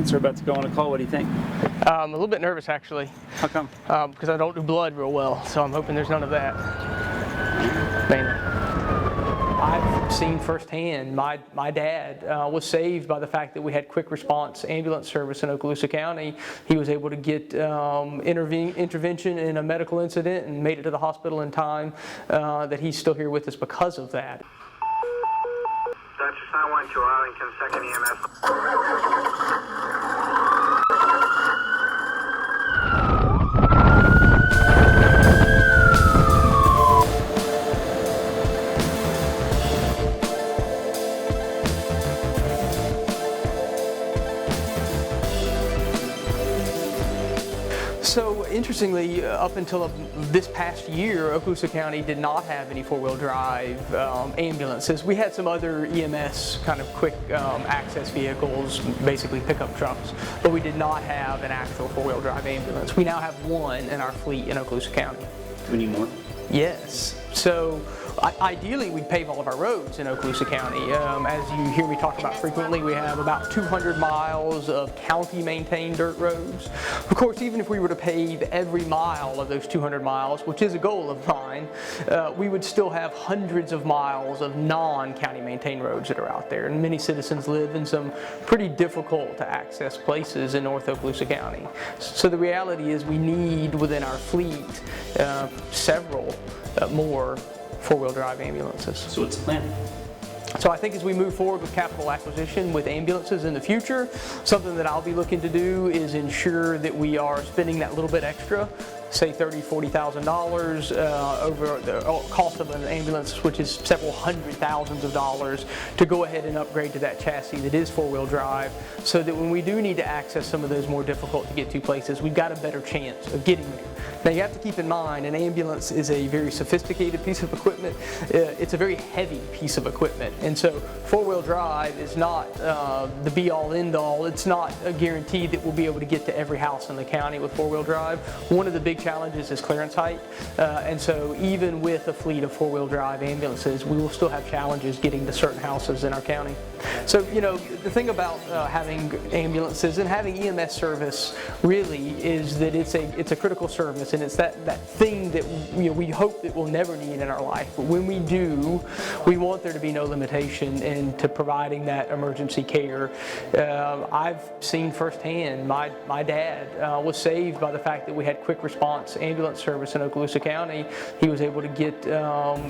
Ambulance are about to go on a call. What do you think? I'm a little bit nervous, actually. How come? Because I don't do blood real well, so I'm hoping there's none of that. Mainly. I've seen firsthand, my dad was saved by the fact that we had quick response ambulance service in Okaloosa County. He was able to get intervention in a medical incident and made it to the hospital in time, that he's still here with us because of that. Dutch 912 Arlington, 2nd EMS. So interestingly, up until this past year, Okaloosa County did not have any four-wheel drive ambulances. We had some other EMS kind of quick access vehicles, basically pickup trucks, but we did not have an actual four-wheel drive ambulance. We now have one in our fleet in Okaloosa County. Do we need more? Yes. So ideally, we pave all of our roads in Okaloosa County. As you hear me talk about frequently, we have about 200 miles of county-maintained dirt roads. Of course, even if we were to pave every mile of those 200 miles, which is a goal of mine, we would still have hundreds of miles of non-county-maintained roads that are out there. And many citizens live in some pretty difficult to access places in North Okaloosa County. So the reality is we need within our fleet several more four-wheel drive ambulances. So what's the plan? So I think as we move forward with capital acquisition with ambulances in the future, something that I'll be looking to do is ensure that we are spending that little bit extra, say $30,000, $40,000 over the cost of an ambulance, which is several hundred thousands of dollars, to go ahead and upgrade to that chassis that is four-wheel drive, so that when we do need to access some of those more difficult to get to places, we've got a better chance of getting there. Now you have to keep in mind, an ambulance is a very sophisticated piece of equipment. It's a very heavy piece of equipment, and so four-wheel drive is not the be-all end-all. It's not a guarantee that we'll be able to get to every house in the county with four-wheel drive. One of the big challenges is clearance height, and so even with a fleet of four-wheel drive ambulances, we will still have challenges getting to certain houses in our county. So, you know, the thing about having ambulances and having EMS service really is that it's a critical service, and it's that thing that we hope that we'll never need in our life. But when we do, we want there to be no limitation into providing that emergency care. I've seen firsthand, my dad was saved by the fact that we had quick response ambulance service in Okaloosa County. He was able to get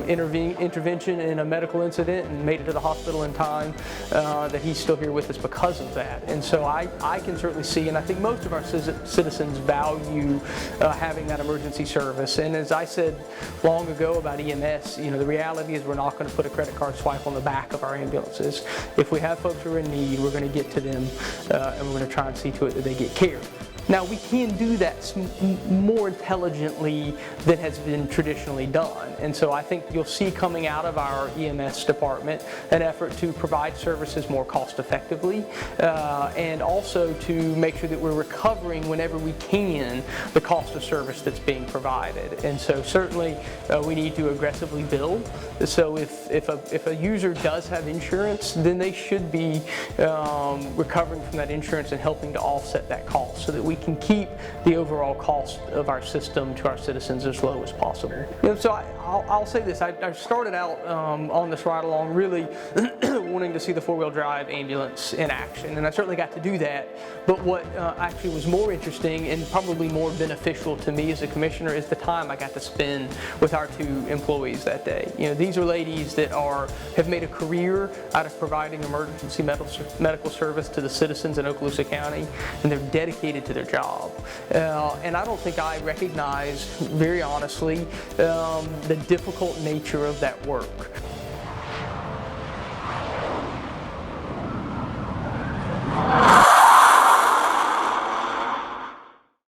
intervention in a medical incident and made it to the hospital in time, that he's still here with us because of that. And so I can certainly see, and I think most of our citizens value having that emergency service. And as I said long ago about EMS, the reality is we're not going to put a credit card swipe on the back of our ambulances. If we have folks who are in need, we're going to get to them, and we're going to try and see to it that they get care. Now, we can do that more intelligently than has been traditionally done. And so I think you'll see coming out of our EMS department an effort to provide services more cost effectively, and also to make sure that we're recovering whenever we can the cost of service that's being provided. And so certainly we need to aggressively bill. So if a user does have insurance, then they should be recovering from that insurance and helping to offset that cost, so that we can keep the overall cost of our system to our citizens as low as possible. So I'll say this, I started out on this ride along really wanting to see the four-wheel drive ambulance in action, and I certainly got to do that. But what actually was more interesting and probably more beneficial to me as a commissioner is the time I got to spend with our two employees that day. These are ladies that have made a career out of providing emergency medical service to the citizens in Okaloosa County, and they're dedicated to their job. And I don't think I recognize, very honestly, the difficult nature of that work.